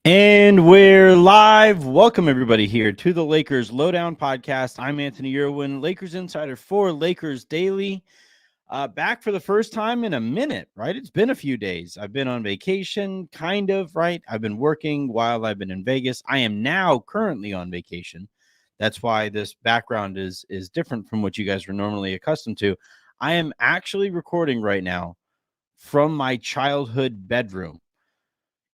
And we're live. Welcome, everybody, here to the Lakers Lowdown Podcast. I'm Anthony Irwin, Lakers Insider for Lakers Daily. Back for the first time in a minute, right? It's been a few days. I've been on vacation, kind of, right? I've been working while I've been in Vegas. I am now currently on vacation. That's why this background is different from what you guys were normally accustomed to. I am actually recording right now from my childhood bedroom.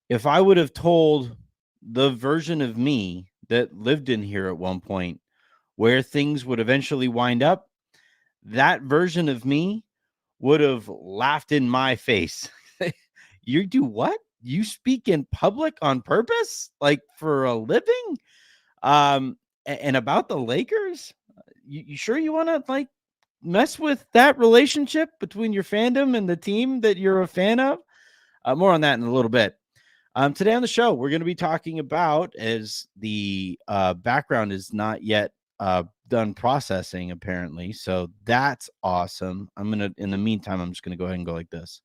If I would have told the version of me that lived in here at one point where things would eventually wind up, that version of me would have laughed in my face. You do what? You speak in public on purpose? Like for a living? And about the Lakers? You sure you want to like mess with that relationship between your fandom and the team that you're a fan of? More on that in a little bit. Today on the show, we're going to be talking about, as the background is not yet done processing, apparently. So that's awesome. In the meantime, I'm just going to go ahead and go like this.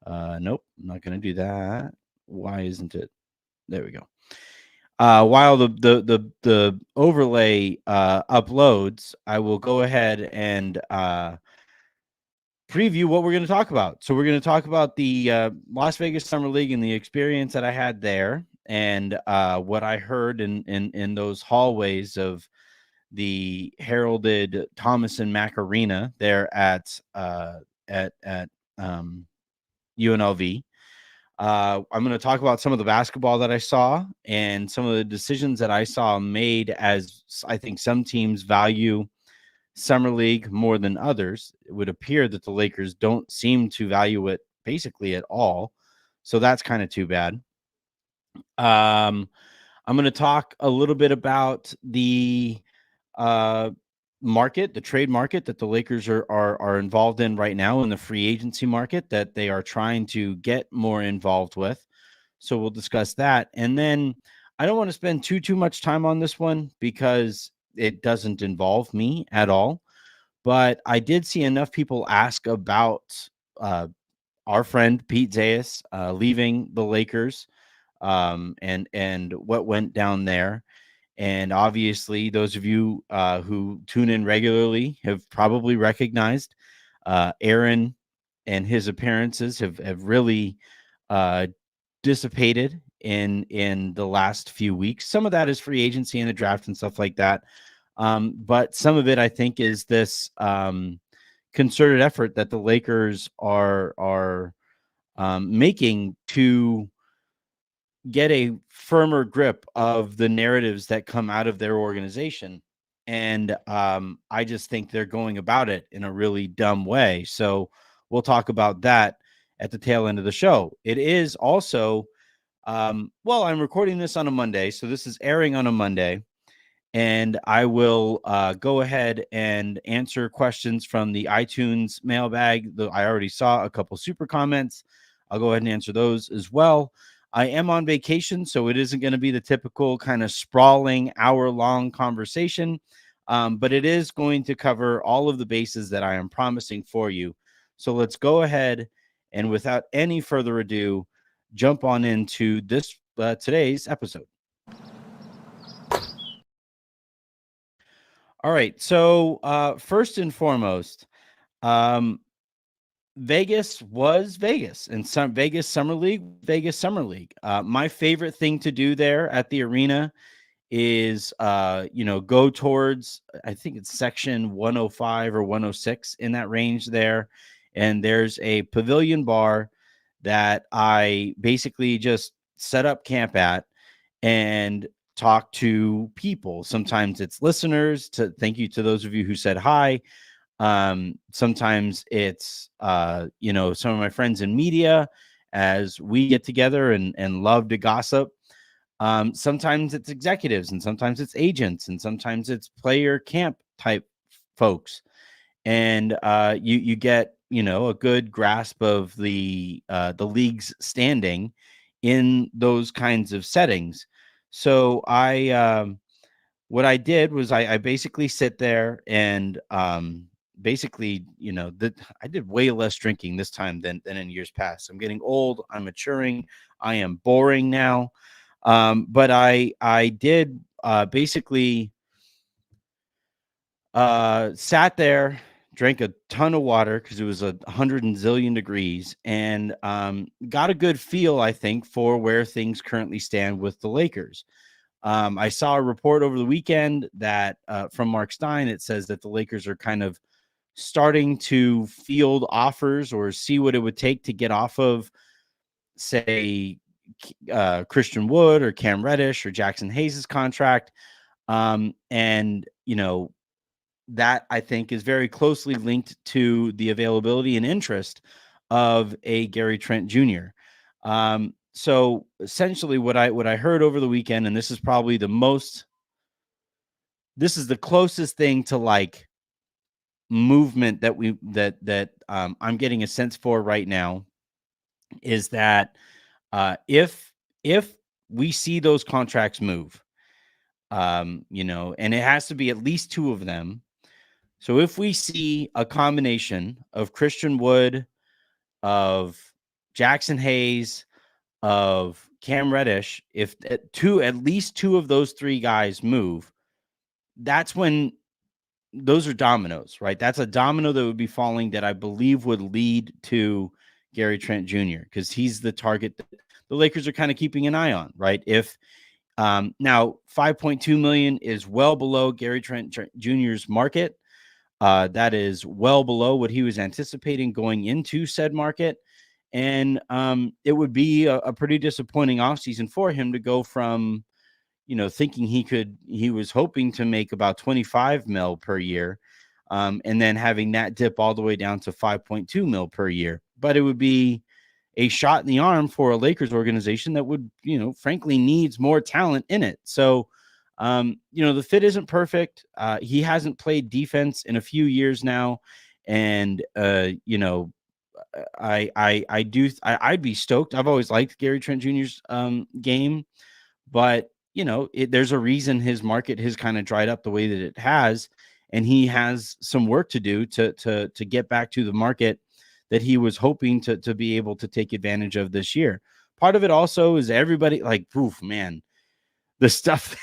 Nope, I'm not going to do that. Why isn't it? There we go. While the overlay uploads, I will go ahead and preview what we're going to talk about. So we're going to talk about the Las Vegas Summer League and the experience that I had there, and what I heard in those hallways of the heralded Thomas and Mack Arena there at UNLV. I'm going to talk about some of the basketball that I saw and some of the decisions that I saw made, as I think some teams value Summer League more than others. It would appear that the Lakers don't seem to value it basically at all. So that's kind of too bad. I'm going to talk a little bit about the market, the trade market that the Lakers are involved in right now, in the free agency market that they are trying to get more involved with. So we'll discuss that. And then I don't want to spend too much time on this one because it doesn't involve me at all. But I did see enough people ask about our friend Pete Zayas leaving the Lakers, and what went down there. And obviously, those of you who tune in regularly have probably recognized Aaron and his appearances have really dissipated in the last few weeks. Some of that is free agency and the draft and stuff like that. But some of it, I think, is this concerted effort that the Lakers are making to get a firmer grip of the narratives that come out of their organization. And I just think they're going about it in a really dumb way. So we'll talk about that at the tail end of the show. It is also, well, I'm recording this on a Monday, so this is airing on a Monday. And I will go ahead and answer questions from the iTunes mailbag. I already saw a couple super comments. I'll go ahead and answer those as well. I am on vacation, so it isn't going to be the typical kind of sprawling hour-long conversation, but it is going to cover all of the bases that I am promising for you. So let's go ahead and, without any further ado, jump on into this today's episode. All right. So first and foremost, Vegas was Vegas, and some Vegas Summer League. My favorite thing to do there at the arena is, go towards, I think it's section 105 or 106, in that range there. And there's a pavilion bar that I basically just set up camp at and talk to people. Sometimes it's listeners. Thank you to those of you who said hi. Sometimes it's some of my friends in media, as we get together and love to gossip. Sometimes it's executives, and sometimes it's agents, and sometimes it's player camp type folks. And you get a good grasp of the league's standing in those kinds of settings. So what I did was I basically sit there and basically, I did way less drinking this time than in years past. I'm getting old. I'm maturing. I am boring now. But I did basically sat there, drank a ton of water because it was 100 degrees, and got a good feel, I think, for where things currently stand with the Lakers. I saw a report over the weekend that from Mark Stein, it says that the Lakers are kind of starting to field offers or see what it would take to get off of, say, Christian Wood or Cam Reddish or Jackson Hayes' contract. And, that I think is very closely linked to the availability and interest of a Gary Trent Jr. So essentially what I heard over the weekend, and this is probably this is the closest thing to like movement that I'm getting a sense for right now, is that if we see those contracts move, and it has to be at least two of them. So if we see a combination of Christian Wood, of Jackson Hayes, of Cam Reddish, if at least two of those three guys move, that's when those are dominoes, right? That's a domino that would be falling that I believe would lead to Gary Trent Jr. because he's the target that the Lakers are kind of keeping an eye on, right? If now 5.2 million is well below Gary Trent Jr.'s market. That is well below what he was anticipating going into said market. And it would be a pretty disappointing offseason for him to go from, thinking he was hoping to make about 25 mil per year, and then having that dip all the way down to 5.2 mil per year. But it would be a shot in the arm for a Lakers organization that would, frankly needs more talent in it. So, the fit isn't perfect. He hasn't played defense in a few years now. And, I'd be stoked. I've always liked Gary Trent Jr.'s game, but there's a reason his market has kind of dried up the way that it has, and he has some work to do to get back to the market that he was hoping to be able to take advantage of this year. Part of it also is everybody like, oof, man, the stuff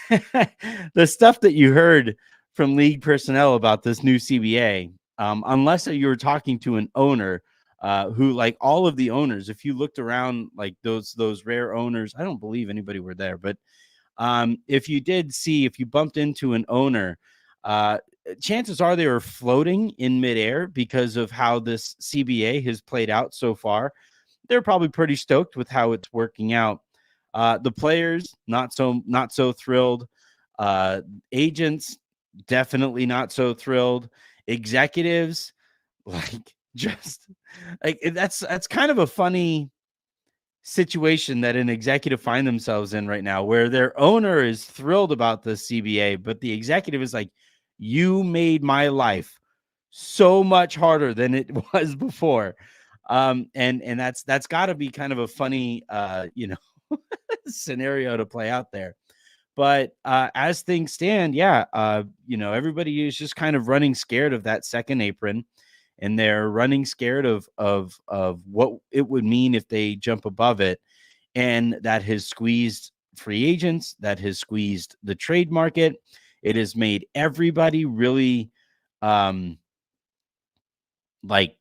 the stuff that you heard from league personnel about this new CBA, unless you were talking to an owner who, like all of the owners, if you looked around, like those rare owners, I don't believe anybody were there, but if you bumped into an owner, chances are they were floating in midair because of how this CBA has played out so far. They're probably pretty stoked with how it's working out. The players, not so thrilled. Agents, definitely not so thrilled. Executives, like, just like, that's kind of a funny situation that an executive find themselves in right now, where their owner is thrilled about the CBA, but the executive is like, you made my life so much harder than it was before. And that's got to be kind of a funny scenario to play out there. But as things stand, yeah, everybody is just kind of running scared of that second apron, and they're running scared of what it would mean if they jump above it, and that has squeezed free agents, that has squeezed the trade market. It has made everybody really like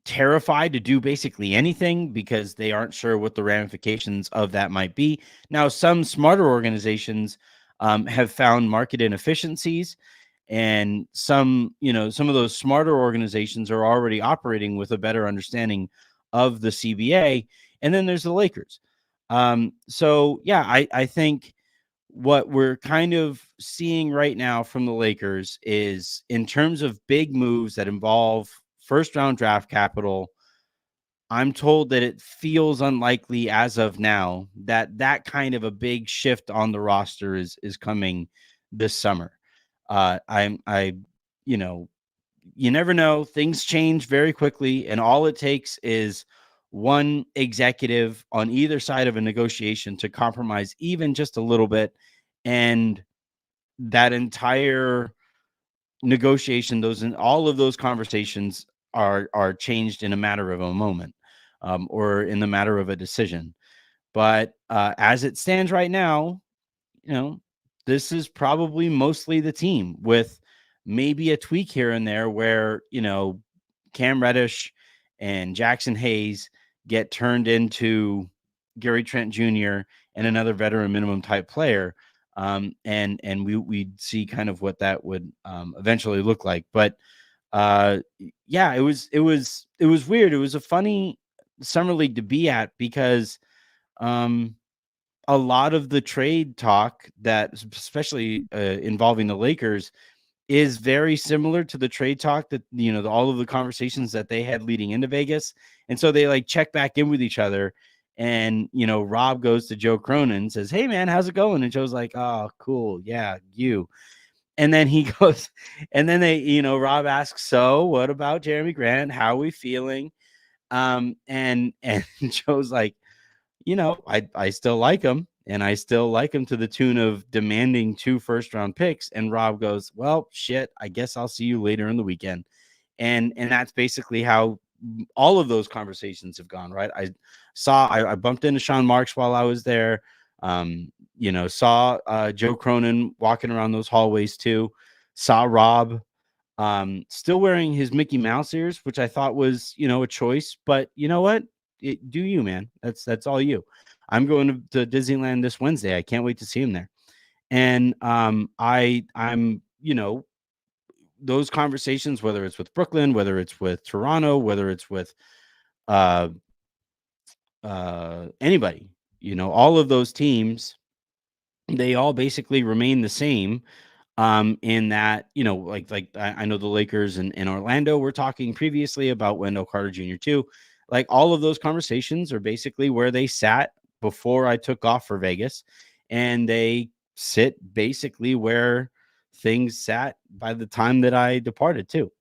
terrified to do basically anything because they aren't sure what the ramifications of that might be. Now, some smarter organizations have found market inefficiencies, and some of those smarter organizations are already operating with a better understanding of the CBA. And then there's the Lakers. So yeah, I think what we're kind of seeing right now from the Lakers is, in terms of big moves that involve first round draft capital, I'm told that it feels unlikely as of now that kind of a big shift on the roster is coming this summer. I you know you never know, things change very quickly, and all it takes is one executive on either side of a negotiation to compromise even just a little bit, and that entire negotiation, those and all of those conversations are changed in a matter of a moment, or in the matter of a decision. But as it stands right now, you know, this is probably mostly the team with maybe a tweak here and there where, Cam Reddish and Jackson Hayes get turned into Gary Trent Jr. and another veteran minimum type player. And we'd see kind of what that would eventually look like. But yeah, it was weird. It was a funny summer league to be at because a lot of the trade talk that especially involving the Lakers is very similar to the trade talk that, all of the conversations that they had leading into Vegas. And so they like check back in with each other. And, Rob goes to Joe Cronin and says, "Hey man, how's it going?" And Joe's like, "Oh, cool. Yeah, you." And then he goes, and then Rob asks, "So what about Jeremy Grant? How are we feeling?" And Joe's like, I still like him, and I still like him to the tune of demanding 2 first-round picks. And Rob goes, "Well, shit, I guess I'll see you later in the weekend." And that's basically how all of those conversations have gone, right? I bumped into Sean Marks while I was there. Saw Joe Cronin walking around those hallways too. Saw Rob still wearing his Mickey Mouse ears, which I thought was, a choice. But you know what? Do you, man? That's all you. I'm going to Disneyland this Wednesday. I can't wait to see him there. And I'm those conversations, whether it's with Brooklyn, whether it's with Toronto, whether it's with uh anybody, all of those teams, they all basically remain the same. In that, I know the Lakers and in Orlando were talking previously about Wendell Carter Jr. too. Like all of those conversations are basically where they sat before I took off for Vegas, and they sit basically where things sat by the time that I departed too.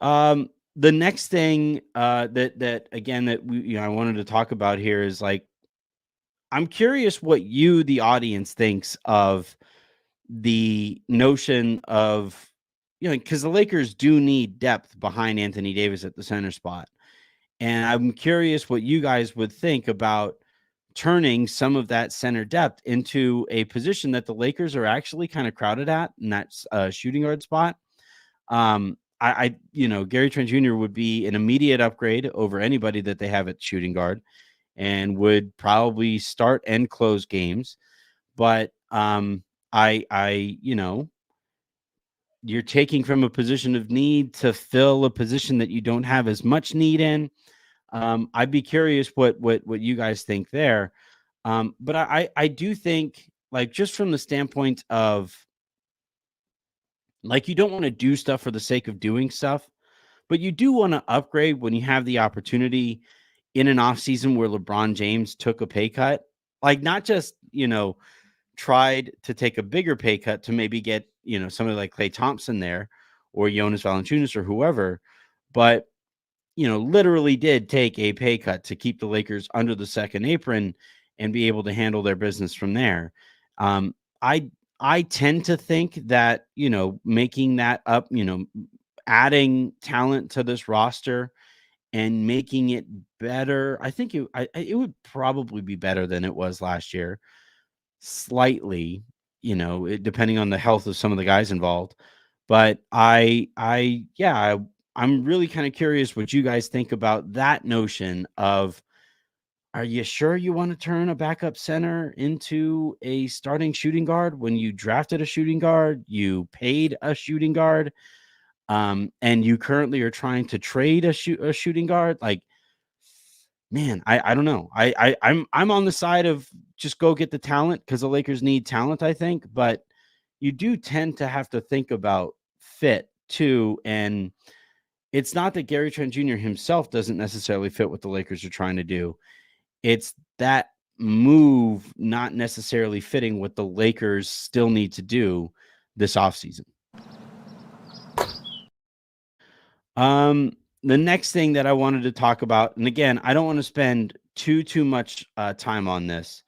The next thing that again that I wanted to talk about here is like I'm curious what you, the audience, thinks of the notion of, because the Lakers do need depth behind Anthony Davis at the center spot. And I'm curious what you guys would think about turning some of that center depth into a position that the Lakers are actually kind of crowded at, and that's shooting guard spot. Gary Trent Jr. would be an immediate upgrade over anybody that they have at shooting guard and would probably start and close games. But you're taking from a position of need to fill a position that you don't have as much need in. I'd be curious what you guys think there. But I do think, like, just from the standpoint of, like, you don't want to do stuff for the sake of doing stuff, but you do want to upgrade when you have the opportunity in an off season where LeBron James took a pay cut, like not just, tried to take a bigger pay cut to maybe get, somebody like Klay Thompson there or Jonas Valanciunas or whoever, but, literally did take a pay cut to keep the Lakers under the second apron and be able to handle their business from there. Um, I I tend to think that, making that up, adding talent to this roster and making it better, I think it would probably be better than it was last year. Slightly, depending on the health of some of the guys involved. But I'm really kind of curious what you guys think about that notion of, are you sure you want to turn a backup center into a starting shooting guard when you drafted a shooting guard, you paid a shooting guard, and you currently are trying to trade a shooting guard? Like, man, I don't know. I'm on the side of just go get the talent because the Lakers need talent, I think, but you do tend to have to think about fit too. And it's not that Gary Trent Jr. himself doesn't necessarily fit what the Lakers are trying to do. It's that move not necessarily fitting what the Lakers still need to do this offseason. The next thing that I wanted to talk about, and again, I don't want to spend too much time on this,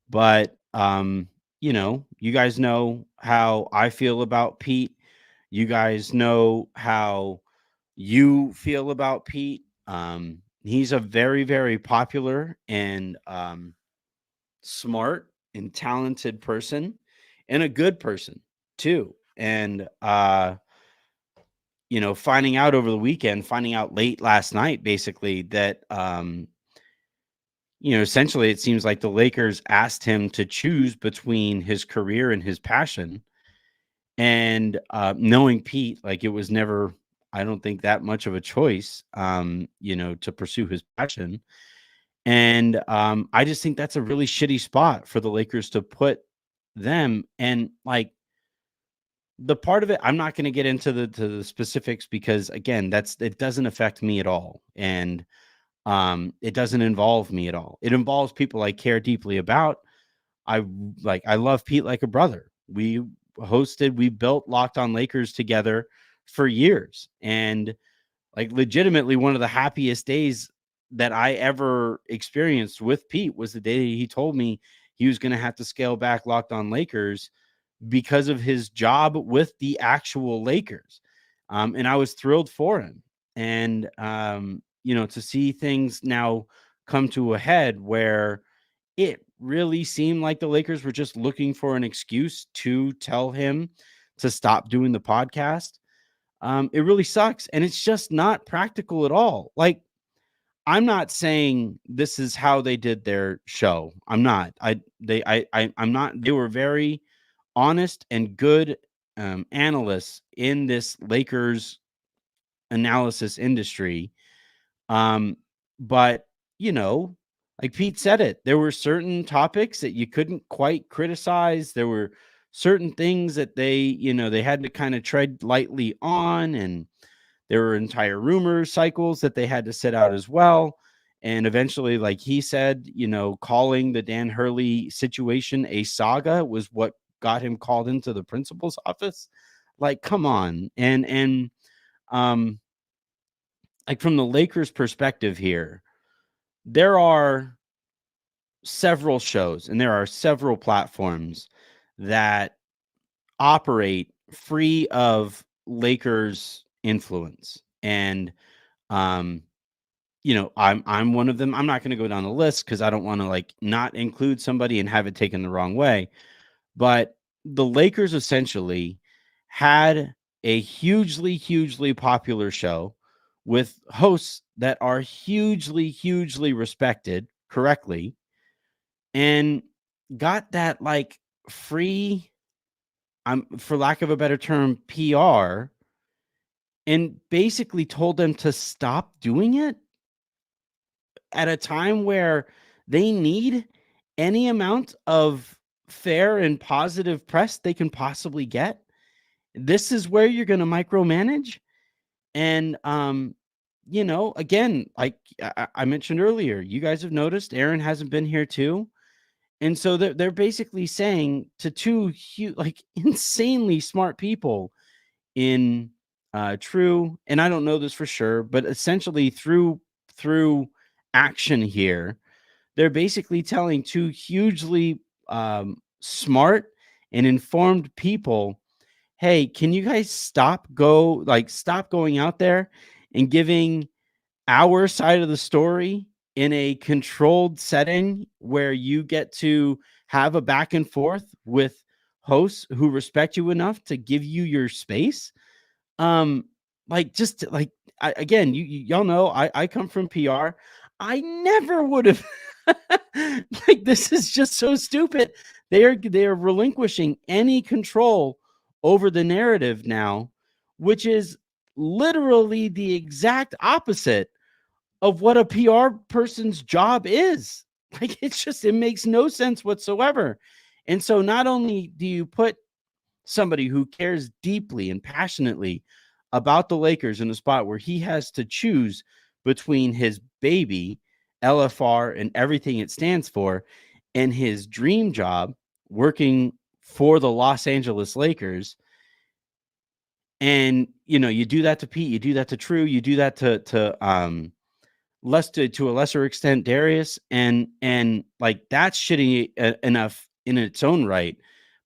but you guys know how I feel about Pete. You guys know how you feel about Pete. He's a very, very popular and smart and talented person, and a good person too. And finding out over the weekend, finding out late last night, basically that essentially it seems like the Lakers asked him to choose between his career and his passion. And knowing Pete, like, it was never, I don't think, that much of a choice, to pursue his passion. And I just think that's a really shitty spot for the Lakers to put them. And like, the part of it, I'm not going to get into the specifics, because again, it doesn't affect me at all. And it doesn't involve me at all. It involves people I care deeply about. I love Pete like a brother. We built Locked On Lakers together for years. And like, legitimately, one of the happiest days that I ever experienced with Pete was the day he told me he was going to have to scale back Locked On Lakers because of his job with the actual Lakers. And I was thrilled for him. And, to see things now come to a head where it really seemed like the Lakers were just looking for an excuse to tell him to stop doing the podcast. It really sucks. And it's just not practical at all. Like, I'm not saying this is how they did their show. I'm not. I'm not. They were very honest and good analysts in this Lakers analysis industry. But like Pete said it, there were certain topics that you couldn't quite criticize. There were certain things that they had to kind of tread lightly on, and there were entire rumor cycles that they had to sit out as well. And eventually, like he said, calling the Dan Hurley situation a saga was what got him called into the principal's office. Like, come on. And like, from the Lakers perspective here, there are several shows and there are several platforms that operate free of Lakers influence. And I'm one of them. I'm not going to go down the list because I don't want to, like, not include somebody and have it taken the wrong way. But the Lakers essentially had a hugely, hugely popular show with hosts that are hugely, hugely respected correctly, and got that, like, free, for lack of a better term, PR, and basically told them to stop doing it at a time where they need any amount of fair and positive press they can possibly get. This is where you're going to micromanage. And, again, like I mentioned earlier, you guys have noticed Aaron hasn't been here too. And so they're basically saying to two like insanely smart people in True, and I don't know this for sure, but essentially through action here, they're basically telling two hugely smart and informed people, hey, can you guys stop going out there and giving our side of the story in a controlled setting where you get to have a back and forth with hosts who respect you enough to give you your space. Like, just like, again, y'all know I come from PR. I never would have like, this is just so stupid. They are relinquishing any control over the narrative now, which is literally the exact opposite of what a PR person's job is. Like, it makes no sense whatsoever. And so not only do you put somebody who cares deeply and passionately about the Lakers in a spot where he has to choose between his baby, LFR, and everything it stands for, and his dream job working for the Los Angeles Lakers. And, you do that to Pete, you do that to True, you do that to a lesser extent Darius, and like, that's shitty enough in its own right.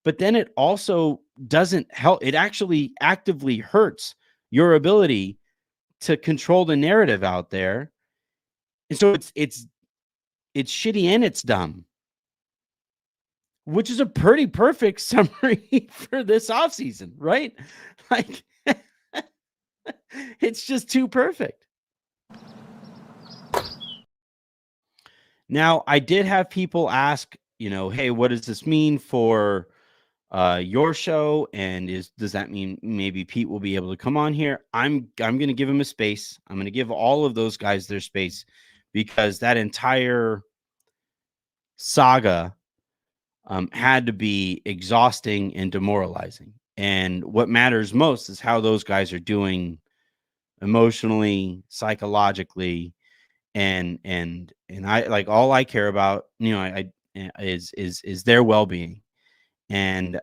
But then it also doesn't help. It actually actively hurts your ability to control the narrative out there. And so it's shitty and it's dumb, which is a pretty perfect summary for this offseason, right? Like, it's just too perfect. Now, I did have people ask, hey, what does this mean for your show? And does that mean maybe Pete will be able to come on here? I'm going to give him a space. I'm going to give all of those guys their space, because that entire saga had to be exhausting and demoralizing. And what matters most is how those guys are doing emotionally, psychologically, and I, like, all I care about, is their well-being. And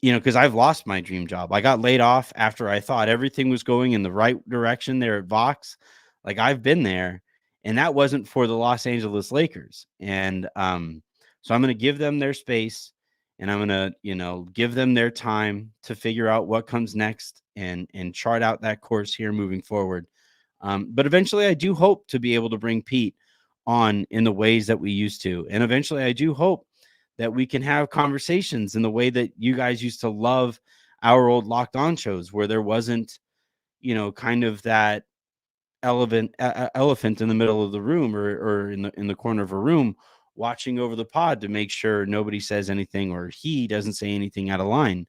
because I've lost my dream job. I got laid off after I thought everything was going in the right direction there at Vox. Like, I've been there, and that wasn't for the Los Angeles Lakers. And so I'm going to give them their space, and I'm going to, give them their time to figure out what comes next and chart out that course here moving forward. But eventually I do hope to be able to bring Pete on in the ways that we used to. And eventually I do hope that we can have conversations in the way that you guys used to love our old Locked On shows, where there wasn't, kind of that elephant in the middle of the room, or in the corner of a room, watching over the pod to make sure nobody says anything, or he doesn't say anything out of line.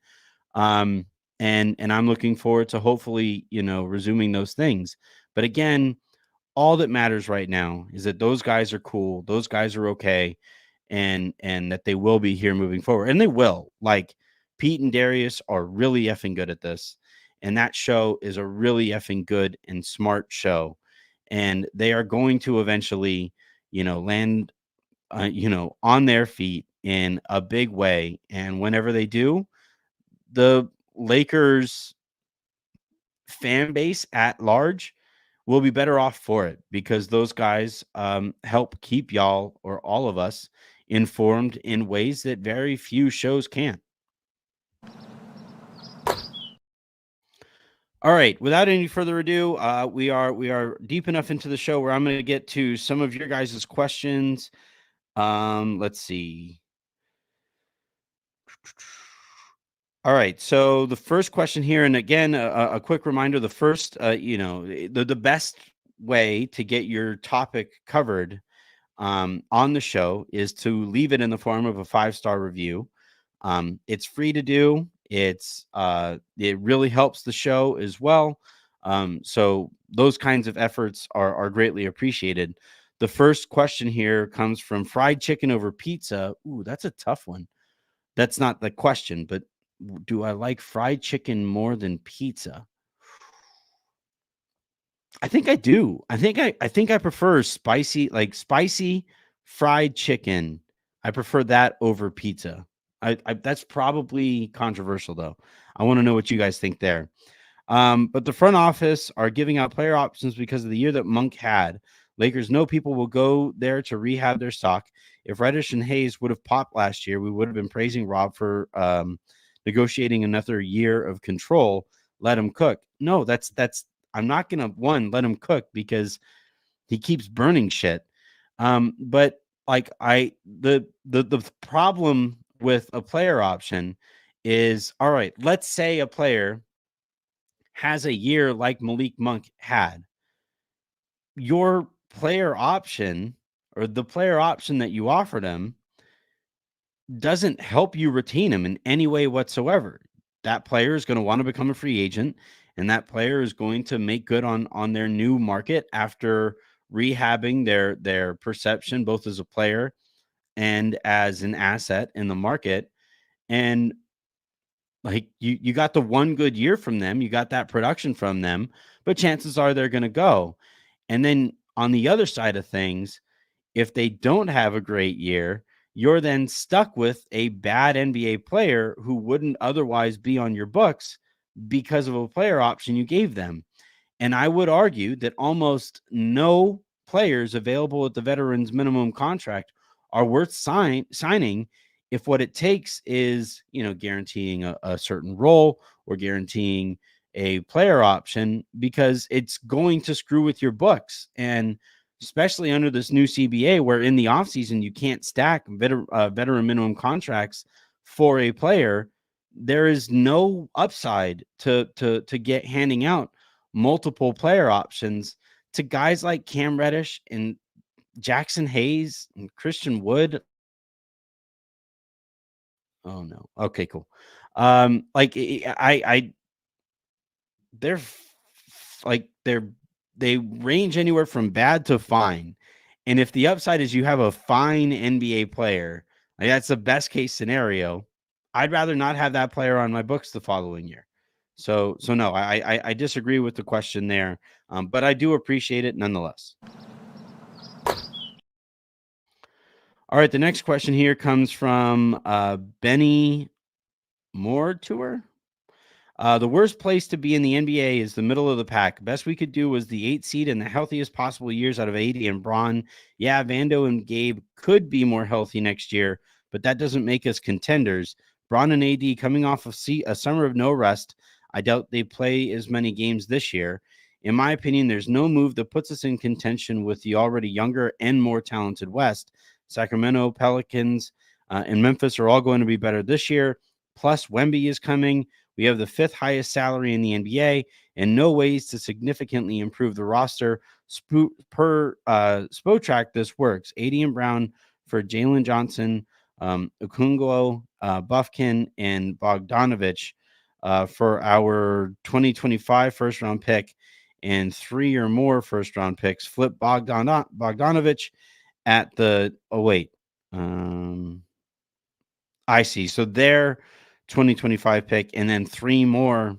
And I'm looking forward to hopefully, resuming those things. But again, all that matters right now is that those guys are cool, those guys are okay, and that they will be here moving forward. And they will. Like, Pete and Darius are really effing good at this. And that show is a really effing good and smart show. And they are going to eventually, land, on their feet in a big way. And whenever they do, the Lakers fan base at large will be better off for it, because those guys help keep y'all, or all of us, informed in ways that very few shows can. All right, without any further ado, we are deep enough into the show where I'm going to get to some of your guys' questions. Let's see. All right, so the first question here, and again, a quick reminder: the first, the best way to get your topic covered on the show is to leave it in the form of a 5-star review. It's free to do. It really helps the show as well. So those kinds of efforts are greatly appreciated. The first question here comes from fried chicken over pizza. Ooh, that's a tough one. That's not the question, but do I like fried chicken more than pizza? I think I do. I think I prefer spicy fried chicken. I prefer that over pizza. I that's probably controversial, though. I want to know what you guys think there. But the front office are giving out player options because of the year that Monk had. Lakers know people will go there to rehab their stock. If Reddish and Hayes would have popped last year, we would have been praising Rob for negotiating another year of control. Let him cook. No, that's I'm not gonna let him cook, because he keeps burning shit. But like the problem with a player option is, all right, let's say a player has a year like Malik Monk had. Your player option, or the player option that you offered him, doesn't help you retain him in any way whatsoever. That player is going to want to become a free agent, and that player is going to make good on their new market after rehabbing their perception, both as a player and as an asset in the market. And like, you got the one good year from them, you got that production from them, but chances are they're going to go. And then on the other side of things, if they don't have a great year, you're then stuck with a bad NBA player who wouldn't otherwise be on your books because of a player option you gave them. And I would argue that almost no players available at the veterans minimum contract are worth signing if what it takes is, guaranteeing a certain role, or guaranteeing a player option, because it's going to screw with your books. And especially under this new CBA, where in the offseason you can't stack veteran minimum contracts for a player. There is no upside to get handing out multiple player options to guys like Cam Reddish and Jackson Hayes and Christian Wood. Oh no. Okay, cool. Like they're like they range anywhere from bad to fine. And if the upside is you have a fine NBA player, like that's the best case scenario, I'd rather not have that player on my books the following year. So no, I disagree with the question there, but I do appreciate it nonetheless. All right, the next question here comes from Benny Moore Tour. The worst place to be in the NBA is the middle of the pack. Best we could do was the 8th seed and the healthiest possible years out of AD and Bron. Yeah, Vando and Gabe could be more healthy next year, but that doesn't make us contenders. Bron and AD coming off of a summer of no rest. I doubt they play as many games this year. In my opinion, there's no move that puts us in contention with the already younger and more talented West. Sacramento, Pelicans, and Memphis are all going to be better this year. Plus, Wemby is coming. We have the 5th highest salary in the NBA and no ways to significantly improve the roster. Per Spotrac, this works. AD and Brown for Jalen Johnson, Okungwo, Buffkin, and Bogdanovich for our 2025 first-round pick and 3 or more first-round picks. Flip Bogdanovich at the I see. So their 2025 pick and then 3 more.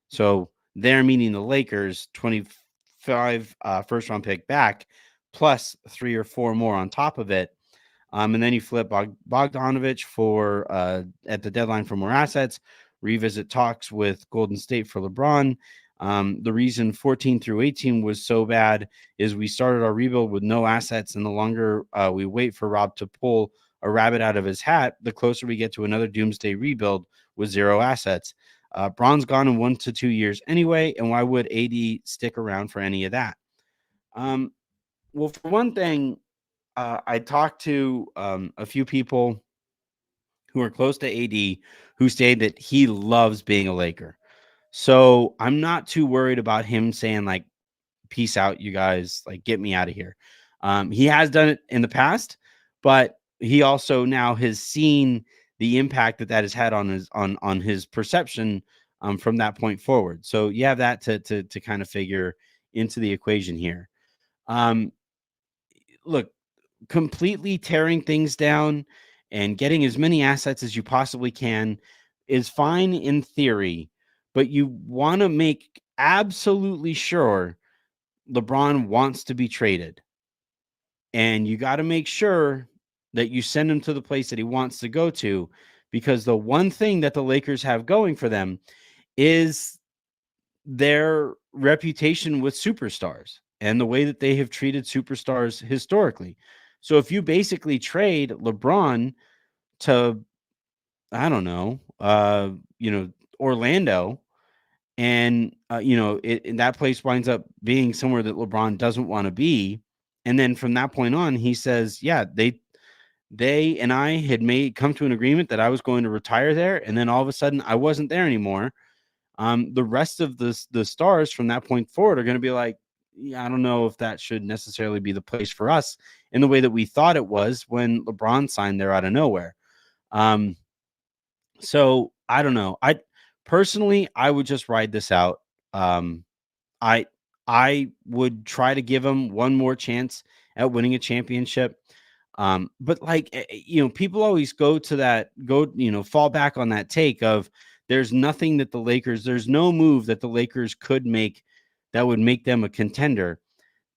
So they're meaning the Lakers 25 first round pick back plus 3 or 4 more on top of it. And then you flip Bogdanovich for at the deadline for more assets, revisit talks with Golden State for LeBron. The reason 14 through 18 was so bad is we started our rebuild with no assets, and the longer we wait for Rob to pull a rabbit out of his hat, the closer we get to another doomsday rebuild with 0 assets. Bron's gone in 1 to 2 years anyway, and why would AD stick around for any of that? Well, for one thing, I talked to a few people who are close to AD who say that he loves being a Laker. So I'm not too worried about him saying like, peace out, you guys, like get me out of here. He has done it in the past, but he also now has seen the impact that has had on his perception from that point forward. So you have that to kind of figure into the equation here. Look, completely tearing things down and getting as many assets as you possibly can is fine in theory, but you want to make absolutely sure LeBron wants to be traded. And you got to make sure that you send him to the place that he wants to go to, because the one thing that the Lakers have going for them is their reputation with superstars and the way that they have treated superstars historically. So if you basically trade LeBron to, I don't know, Orlando, and and that place winds up being somewhere that LeBron doesn't want to be, and then from that point on, he says, yeah, they and I had come to an agreement that I was going to retire there, and then all of a sudden I wasn't there anymore. The rest of the stars from that point forward are going to be like, yeah, I don't know if that should necessarily be the place for us in the way that we thought it was when LeBron signed there out of nowhere. So I don't know. Personally, I would just ride this out. I would try to give him one more chance at winning a championship. But people always fall back on that take of there's nothing that there's no move that the Lakers could make that would make them a contender.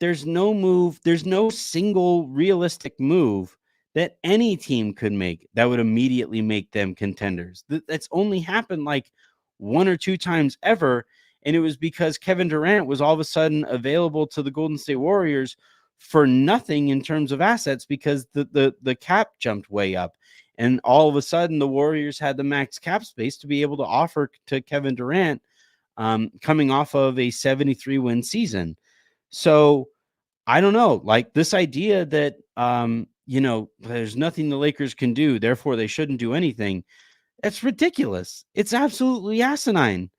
There's no single realistic move that any team could make that would immediately make them contenders. That's only happened like 1 or 2 times ever. And it was because Kevin Durant was all of a sudden available to the Golden State Warriors for nothing in terms of assets because the cap jumped way up. And all of a sudden, the Warriors had the max cap space to be able to offer to Kevin Durant coming off of a 73-win season. So I don't know, like this idea that, there's nothing the Lakers can do, therefore they shouldn't do anything. That's ridiculous. It's absolutely asinine.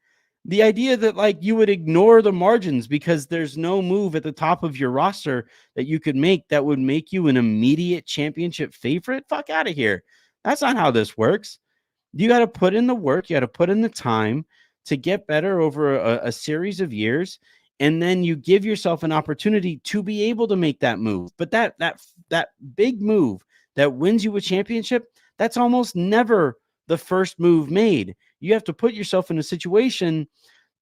The idea that like you would ignore the margins because there's no move at the top of your roster that you could make that would make you an immediate championship favorite. Fuck out of here. That's not how this works. You got to put in the work, you got to put in the time to get better over a series of years, and then you give yourself an opportunity to be able to make that move. But that big move that wins you a championship, that's almost never the first move made. You have to put yourself in a situation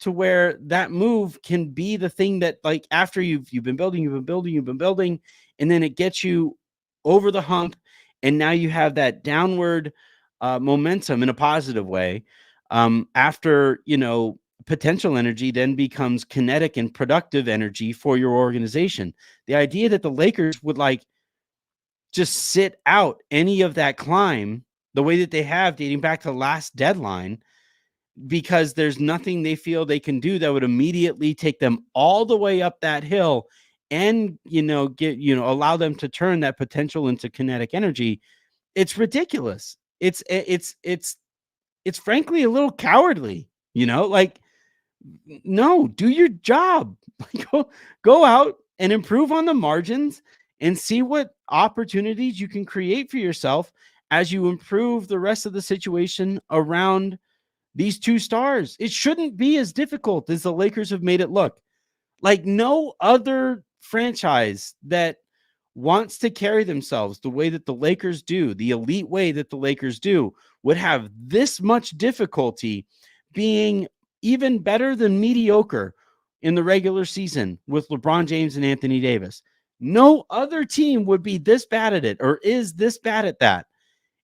to where that move can be the thing that, like, after you've been building, and then it gets you over the hump, and now you have that downward momentum in a positive way. After, potential energy then becomes kinetic and productive energy for your organization. The idea that the Lakers would like just sit out any of that climb the way that they have dating back to the last deadline, because there's nothing they feel they can do that would immediately take them all the way up that hill and, allow them to turn that potential into kinetic energy. It's ridiculous. It's frankly a little cowardly, like, no, do your job. Go out and improve on the margins and see what opportunities you can create for yourself as you improve the rest of the situation around these two stars. It shouldn't be as difficult as the Lakers have made it look. Like, no other franchise that wants to carry themselves the way that the Lakers do, the elite way that the Lakers do, would have this much difficulty being even better than mediocre in the regular season with LeBron James and Anthony Davis. No other team would be this bad at it, or is this bad at that.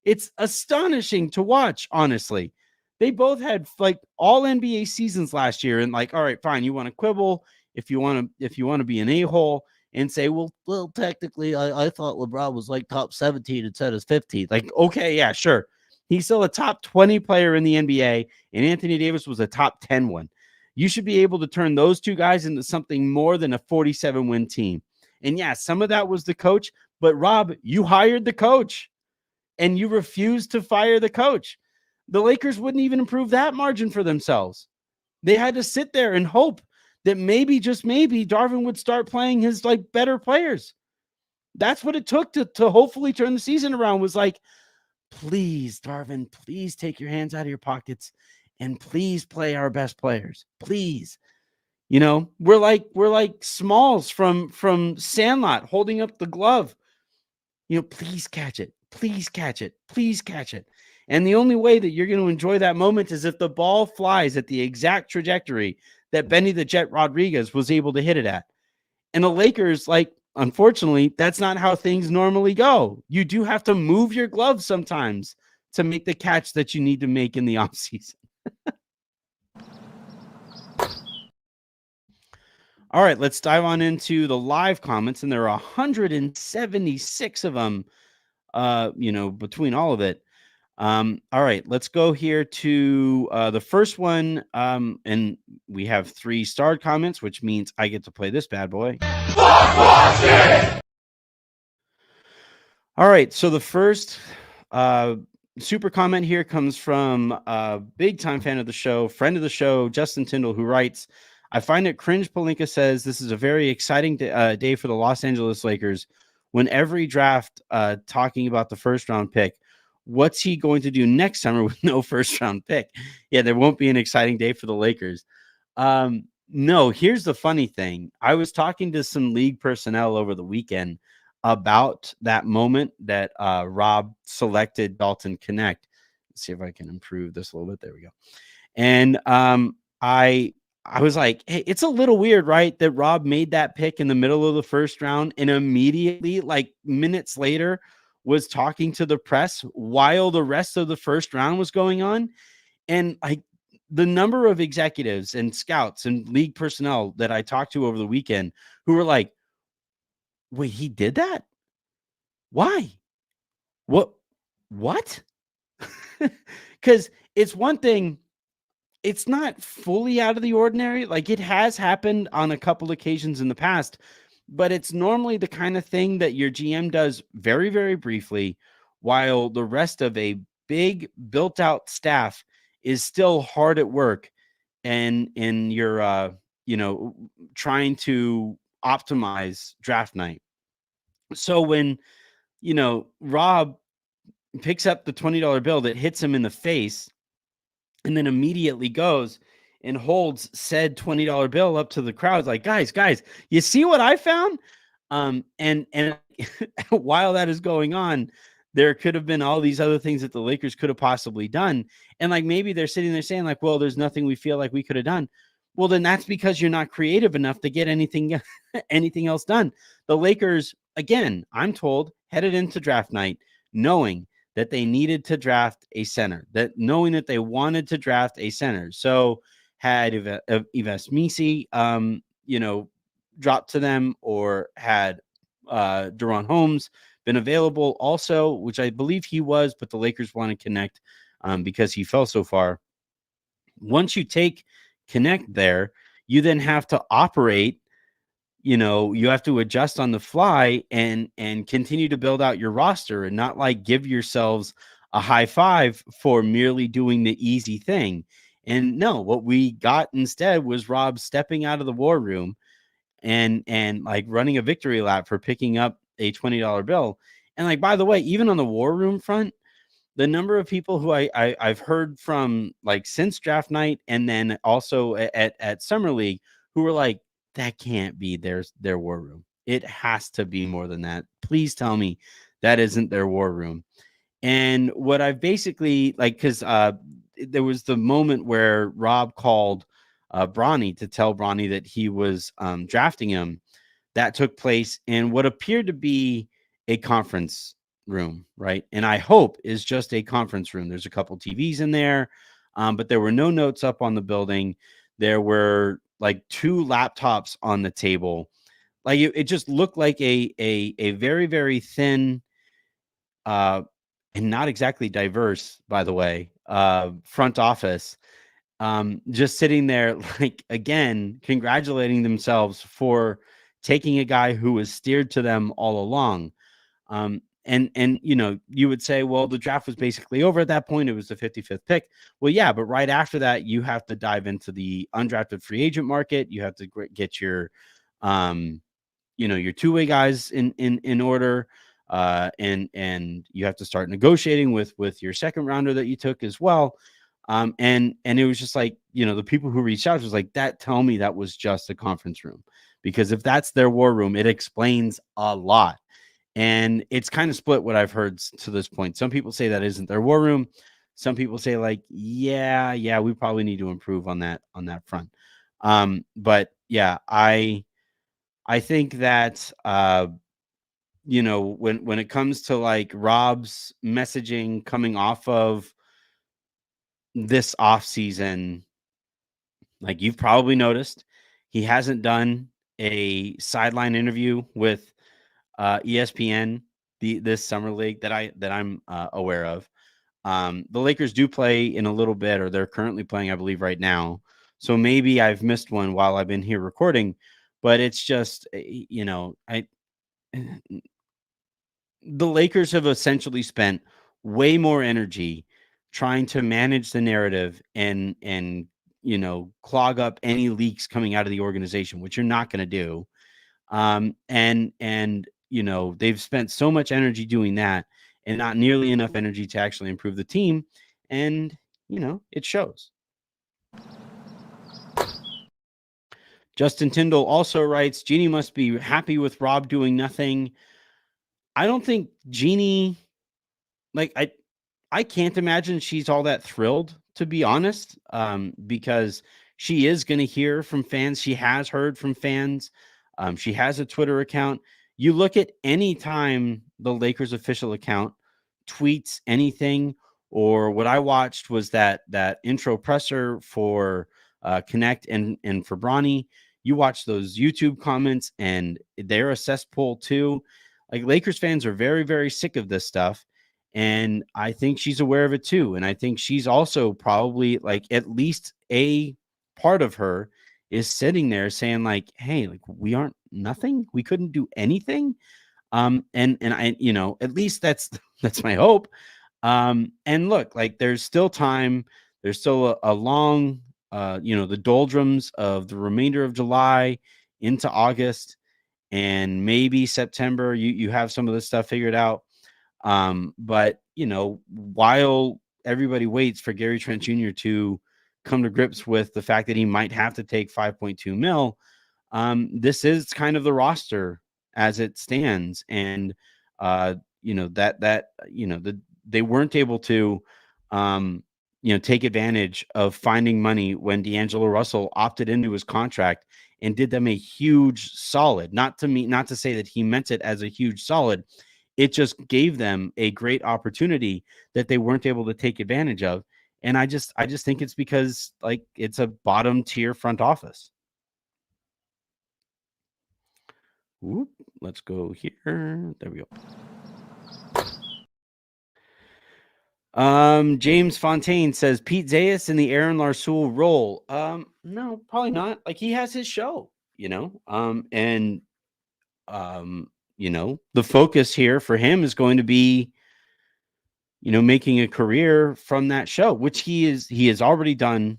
It's astonishing to watch, honestly. They both had like all NBA seasons last year, and like, all right, fine, you want to quibble if you want to be an a-hole and say, well, technically, I thought LeBron was like top 17 instead of 15. Like, okay, yeah, sure. He's still a top 20 player in the NBA, and Anthony Davis was a top 10 one. You should be able to turn those two guys into something more than a 47-win team. And yeah, some of that was the coach, but Rob, you hired the coach and you refused to fire the coach. The Lakers wouldn't even improve that margin for themselves. They had to sit there and hope that maybe, just maybe, Darvin would start playing his like better players. That's what it took to hopefully turn the season around, was like, please, Darvin, please take your hands out of your pockets and please play our best players. Please. We're like Smalls from Sandlot holding up the glove. Please catch it. Please catch it. Please catch it. And the only way that you're going to enjoy that moment is if the ball flies at the exact trajectory that Benny the Jet Rodriguez was able to hit it at. And the Lakers, like, unfortunately, that's not how things normally go. You do have to move your gloves sometimes to make the catch that you need to make in the offseason. All right, let's dive on into the live comments, and there are 176 of them, between all of it. All right, let's go here to the first one, and we have 3 starred comments, which means I get to play this bad boy. All right, so the first super comment here comes from a big-time fan of the show, friend of the show, Justin Tyndall, who writes, I find it cringe. Palinka says this is a very exciting day for the Los Angeles Lakers. When every draft talking about the first-round pick, what's he going to do next summer with no first-round pick? Yeah, there won't be an exciting day for the Lakers. No, here's the funny thing. I was talking to some league personnel over the weekend about that moment that Rob selected Dalton Connect. Let's see if I can improve this a little bit. There we go. And I was like, hey, it's a little weird, right, that Rob made that pick in the middle of the first round and immediately, like minutes later, was talking to the press while the rest of the first round was going on. And like the number of executives and scouts and league personnel that I talked to over the weekend who were like, wait, he did that? Why? What? Because it's one thing. It's not fully out of the ordinary. Like, it has happened on a couple occasions in the past but it's normally the kind of thing that your GM does very, very briefly, while the rest of a big built out staff is still hard at work and in your trying to optimize draft night. So when Rob picks up the $20 bill that hits him in the face and then immediately goes and holds said $20 bill up to the crowd like, guys, you see what I found? And while that is going on, there could have been all these other things that the Lakers could have possibly done. And like, maybe they're sitting there saying like, well, there's nothing we feel like we could have done. Well, then that's because you're not creative enough to get anything else done. The Lakers, again, I'm told, headed into draft night knowing that they needed to draft a center, that knowing that they wanted to draft a center. So had Yves Misi, dropped to them, or had Deron Holmes been available also, which I believe he was, but the Lakers want to connect because he fell so far. Once you take connect there, you then have to operate. You have to adjust on the fly and continue to build out your roster and not like give yourselves a high five for merely doing the easy thing. And no, what we got instead was Rob stepping out of the war room and like running a victory lap for picking up a $20 bill. And like, by the way, even on the war room front, the number of people who I've heard from like since draft night and then also at Summer League who were like, that can't be their war room. It has to be more than that. Please tell me that isn't their war room. And what I've basically like, because there was the moment where Rob called Bronny to tell Bronny that he was drafting him. That took place in what appeared to be a conference room, right? And I hope is just a conference room. There's a couple TVs in there, but there were no notes up on the building. There were like 2 laptops on the table. Like it just looked like a very, very thin and not exactly diverse, by the way, front office, just sitting there, like, again, congratulating themselves for taking a guy who was steered to them all along. And you would say, well, the draft was basically over at that point. It was the 55th pick. Well, yeah, but right after that, you have to dive into the undrafted free agent market. You have to get your, your two-way guys in order. And you have to start negotiating with your second rounder that you took as well. And it was just like, the people who reached out was like, tell me that was just a conference room, because if that's their war room, it explains a lot. And it's kind of split what I've heard to this point. Some people say that isn't their war room. Some people say like, yeah, we probably need to improve on that front. But yeah, I think that, when it comes to like Rob's messaging coming off of this off season, like you've probably noticed, he hasn't done a sideline interview with ESPN this summer league that I'm aware of. The Lakers do play in a little bit, or they're currently playing, I believe, right now. So maybe I've missed one while I've been here recording, but it's just, the Lakers have essentially spent way more energy trying to manage the narrative and clog up any leaks coming out of the organization, which you're not going to do. And they've spent so much energy doing that and not nearly enough energy to actually improve the team. And, it shows. Justin Tyndall also writes, Jeannie must be happy with Rob doing nothing. I don't think Jeannie, like, I can't imagine she's all that thrilled, to be honest, because she is going to hear from fans. She has heard from fans. She has a Twitter account. You look at any time the Lakers official account tweets anything, or what I watched was that intro presser for Connect and for Bronny. You watch those YouTube comments, and they're a cesspool too. Like, Lakers fans are very, very sick of this stuff. And I think she's aware of it too. And I think she's also probably, like, at least a part of her is sitting there saying like, hey, like we aren't nothing. We couldn't do anything. And I, at least that's my hope. And look, like there's still time. There's still a long, the doldrums of the remainder of July into August and maybe September. You have some of this stuff figured out. But while everybody waits for Gary Trent Jr. to come to grips with the fact that he might have to take 5.2 mil, this is kind of the roster as it stands. And they weren't able to take advantage of finding money when D'Angelo Russell opted into his contract and did them a huge solid. Not to say that he meant it as a huge solid. It just gave them a great opportunity that they weren't able to take advantage of. And I just think it's because like it's a bottom tier front office. Whoop, let's go here. There we go. James Fontaine says Pete Zayas in the Aaron Larsoul role. No, probably not. Like he has his show, and the focus here for him is going to be, making a career from that show, which he has already done,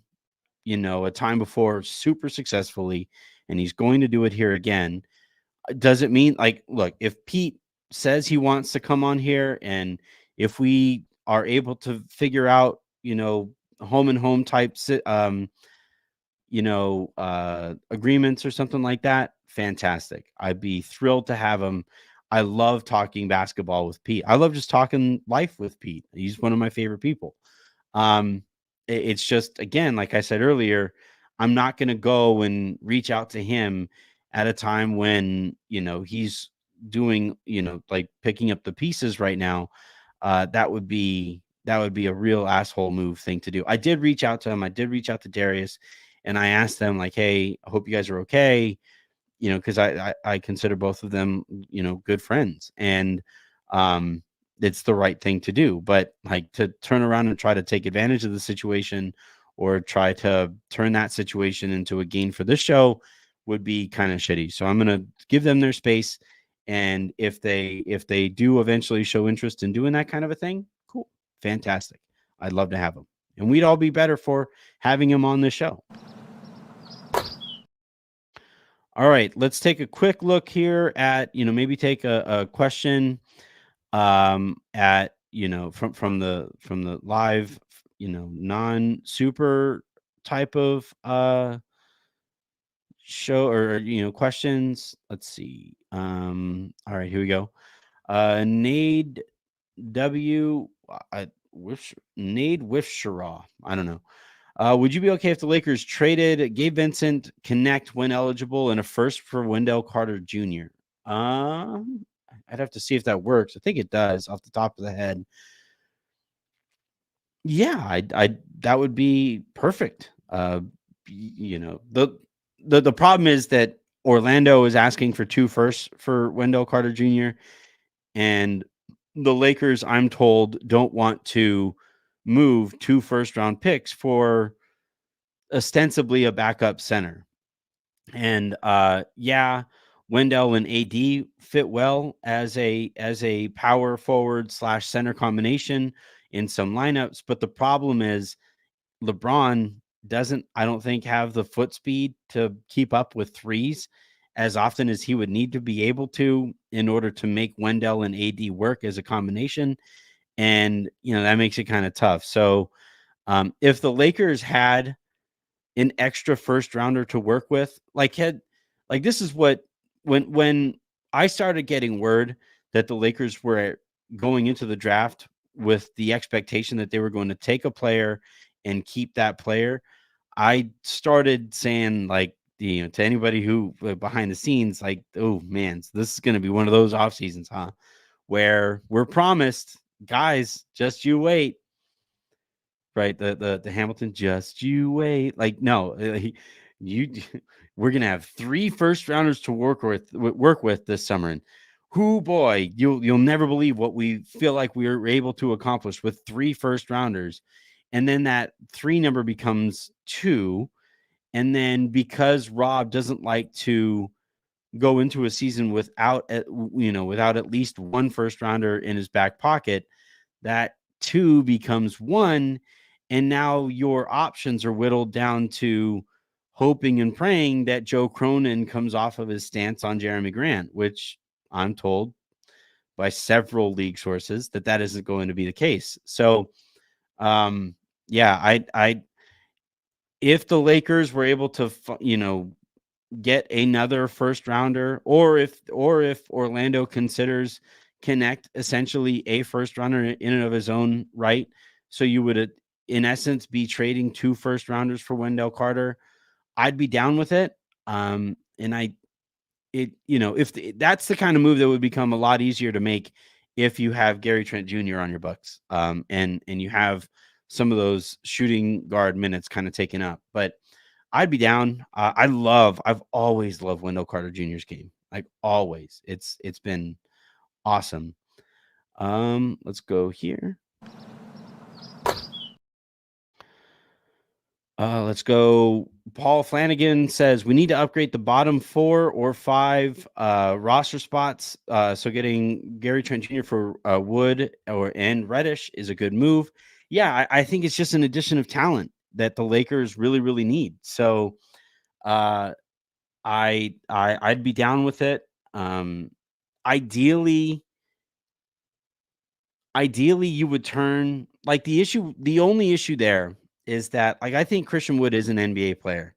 a time before super successfully, and he's going to do it here again. Does it mean like, look, if Pete says he wants to come on here and if we are able to figure out, home and home type, agreements or something like that, fantastic. I'd be thrilled to have him. I love talking basketball with Pete. I love just talking life with Pete. He's one of my favorite people. It's just, again, like I said earlier, I'm not going to go and reach out to him at a time when, he's doing, like picking up the pieces right now. That would be a real asshole move thing to do. I did reach out to him. I did reach out to Darius and I asked them like, hey, I hope you guys are okay. Because I consider both of them, good friends, and it's the right thing to do. But like to turn around and try to take advantage of the situation or try to turn that situation into a gain for this show would be kind of shitty. So I'm gonna give them their space, and if they do eventually show interest in doing that kind of a thing, cool, fantastic. I'd love to have them, and we'd all be better for having him on this show. All right, let's take a quick look here at, maybe take a question at, from the live, non-super type of show or, questions. Let's see. All right, here we go. Nade W. Nade Wifshiraw. I don't know. Would you be okay if the Lakers traded Gabe Vincent, Connect when eligible, and a first for Wendell Carter Jr.? I'd have to see if that works. I think it does off the top of the head. Yeah, I that would be perfect. The problem is that Orlando is asking for 2 firsts for Wendell Carter Jr. and the Lakers, I'm told, don't want to move 2 first-round picks for ostensibly a backup center. And Wendell and AD fit well as a power forward / center combination in some lineups, but the problem is LeBron doesn't, I don't think, have the foot speed to keep up with threes as often as he would need to be able to in order to make Wendell and AD work as a combination. And, that makes it kind of tough. So if the Lakers had an extra first rounder to work with, this is what, when I started getting word that the Lakers were going into the draft with the expectation that they were going to take a player and keep that player, I started saying like, to anybody who behind the scenes, like, oh man, this is going to be one of those off seasons, huh? Where we're promised, guys, just you wait. Right, the Hamilton, just you wait. Like, no, we're gonna have 3 first rounders to work with this summer, and boy, you'll never believe what we feel like we were able to accomplish with 3 first rounders, and then that 3 number becomes 2, And then because Rob doesn't like to go into a season without at least one first rounder in his back pocket, that 2 becomes 1, and now your options are whittled down to hoping and praying that Joe Cronin comes off of his stance on Jeremy Grant, which I'm told by several league sources that isn't going to be the case. So, yeah, I if the Lakers were able to, get another first rounder, or if Orlando considers Connect essentially a first rounder in and of his own right, so you would in essence be trading 2 first rounders for Wendell Carter, I'd be down with it. And if that's the kind of move that would become a lot easier to make if you have Gary Trent Jr. on your books, and you have some of those shooting guard minutes kind of taken up, but I'd be down. I've always loved Wendell Carter Jr.'s game. Like always. It's been awesome. Let's go here. Let's go. Paul Flanagan says we need to upgrade the bottom 4 or 5 roster spots. So getting Gary Trent Jr. for Wood and Reddish is a good move. Yeah, I think it's just an addition of talent that the Lakers really, really need. So I'd be down with it. Ideally you would turn, like, the only issue there is that, like, I think Christian Wood is an NBA player.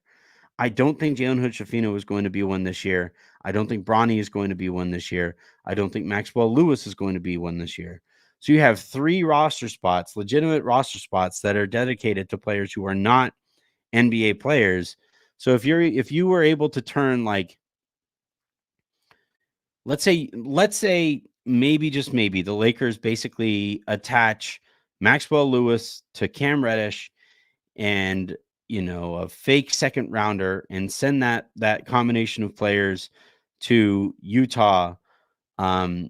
I don't think Jalen Hood-Schifino is going to be one this year. I don't think Bronny is going to be one this year. I don't think Maxwell Lewis is going to be one this year. So you have 3 roster spots, legitimate roster spots that are dedicated to players who are not NBA players. So if you were able to turn, like, let's say maybe, just maybe, the Lakers basically attach Maxwell Lewis to Cam Reddish and, a fake second rounder, and send that combination of players to Utah, um,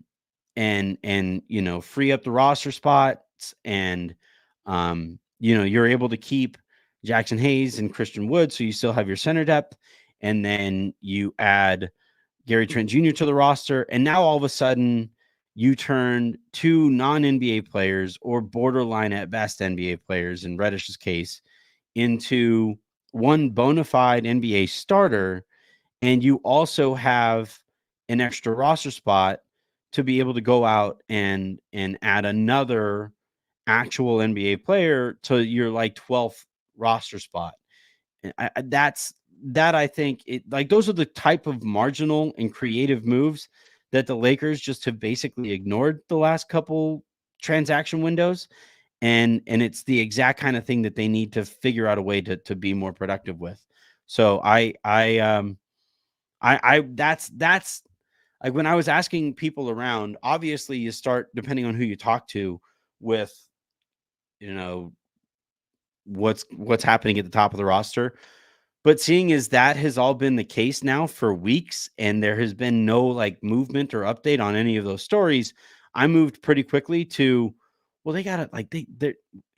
and free up the roster spots, and you're able to keep Jackson Hayes and Christian Wood, so you still have your center depth, and then you add Gary Trent Jr. to the roster, and now all of a sudden you turn 2 non-NBA players, or borderline at best NBA players in Reddish's case, into one bona fide NBA starter, and you also have an extra roster spot to be able to go out and add another actual NBA player to your, like, 12th roster spot. I think those are the type of marginal and creative moves that the Lakers just have basically ignored the last couple transaction windows. And it's the exact kind of thing that they need to figure out a way to be more productive with. So that's like, when I was asking people around, obviously you start, depending on who you talk to, with, what's happening at the top of the roster. But seeing as that has all been the case now for weeks, and there has been no, like, movement or update on any of those stories, I moved pretty quickly to, well, they got it. Like, they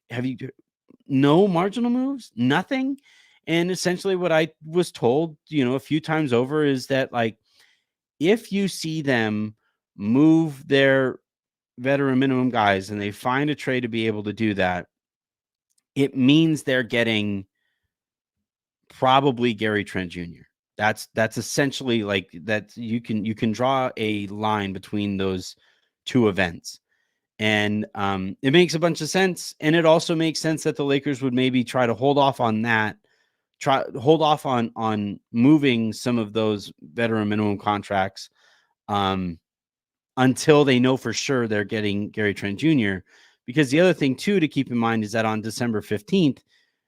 have you no marginal moves, nothing. And essentially what I was told, a few times over, is that, like, if you see them move their veteran minimum guys and they find a trade to be able to do that, it means they're getting probably Gary Trent Jr. That's essentially, like, that you can draw a line between those 2 events. And it makes a bunch of sense. And it also makes sense that the Lakers would maybe try to hold off on that, on moving some of those veteran minimum contracts, until they know for sure they're getting Gary Trent Jr. Because the other thing too to keep in mind is that on December 15th,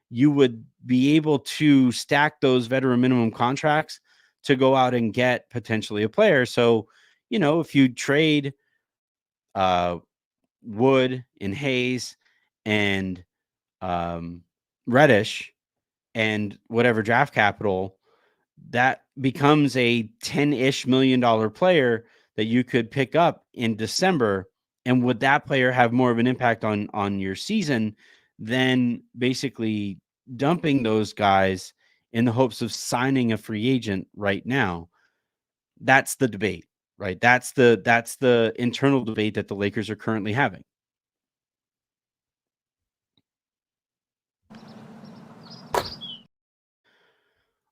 you would be able to stack those veteran minimum contracts to go out and get potentially a player. So, if you trade Wood and Hayes and Reddish and whatever draft capital, that becomes a $10-ish million player that you could pick up in December. And would that player have more of an impact on your season than basically dumping those guys in the hopes of signing a free agent right now. That's the debate, right? That's the internal debate that the Lakers are currently having.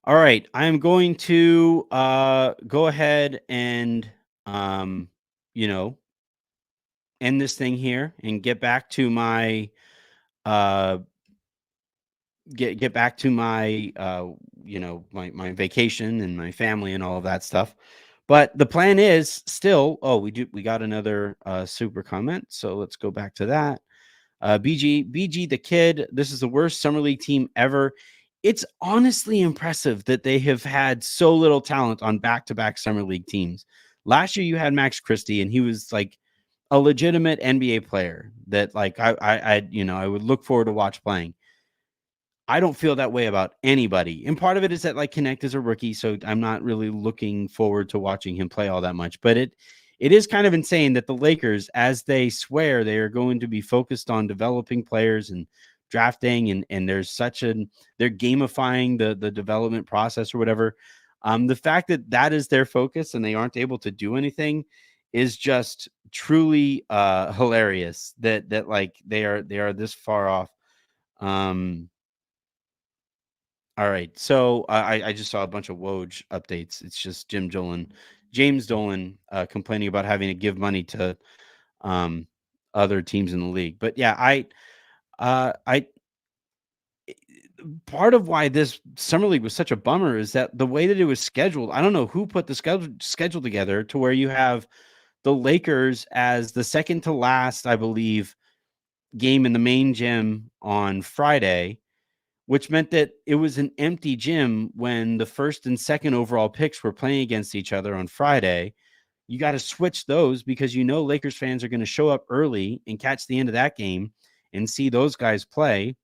All right, I am going to go ahead and you know, end this thing here and get back to my uh get back to my my vacation and my family and all of that stuff. But the plan is still, we got another super comment. So let's go back to that. BG the kid, this is the worst summer league team ever. It's honestly impressive that they have had so little talent on back-to-back summer league teams. Last year you had Max Christie, and he was like a legitimate NBA player that like I would look forward to watch playing. I don't feel that way about anybody. And part of it is that like Connect is a rookie, so I'm not really looking forward to watching him play all that much. But it is kind of insane that the Lakers, as they swear they are going to be focused on developing players and drafting, and there's such an they're gamifying the development process or whatever. The fact that that is their focus and they aren't able to do anything is just truly hilarious. That like they are this far off. Um, all right. So I just saw a bunch of Woj updates. It's just James Dolan complaining about having to give money to um, other teams in the league. But yeah, I part of why this summer league was such a bummer is that the way that it was scheduled. I don't know who put the schedule together to where you have the Lakers as the second to last, I believe, game in the main gym on Friday, which meant that it was an empty gym when the first and second overall picks were playing against each other on Friday. You got to switch those because Lakers fans are going to show up early and catch the end of that game and see those guys play,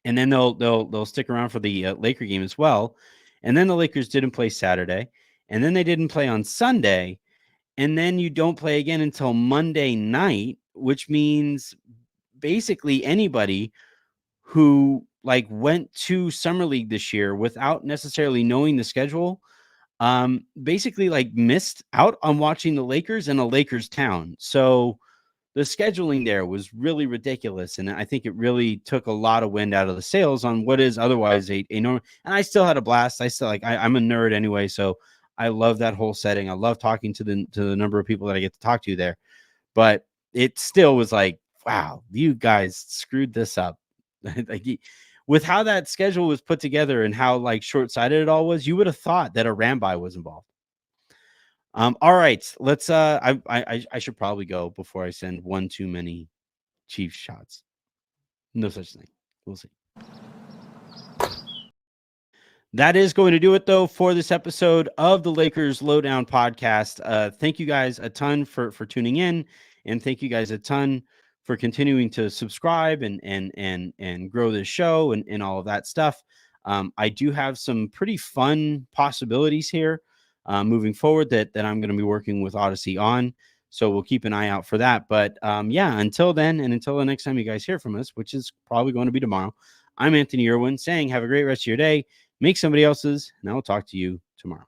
and then they'll stick around for the Laker game as well. And then the Lakers didn't play Saturday, and then they didn't play on Sunday, and then you don't play again until Monday night, which means basically anybody who like went to summer league this year without necessarily knowing the schedule basically like missed out on watching the Lakers in a Lakers town. So the scheduling there was really ridiculous, and I think it really took a lot of wind out of the sails on what is otherwise a normal. And I still had a blast. I still I'm a nerd anyway, so I love that whole setting. I love talking to the number of people that I get to talk to there, but it still was like, wow, you guys screwed this up. Like with how that schedule was put together and how like short-sighted it all was, you would have thought that a Ramby was involved. All right, let's I should probably go before I send one too many Chiefs shots. No such thing. We'll see. That is going to do it, though, for this episode of the Lakers Lowdown podcast. Thank you guys a ton for tuning in, and thank you guys a ton for continuing to subscribe and grow this show and all of that stuff. I do have some pretty fun possibilities here moving forward that I'm going to be working with Odyssey on. So we'll keep an eye out for that. But yeah, until then, and until the next time you guys hear from us, which is probably going to be tomorrow, I'm Anthony Irwin saying have a great rest of your day. Make somebody else's, and I will talk to you tomorrow.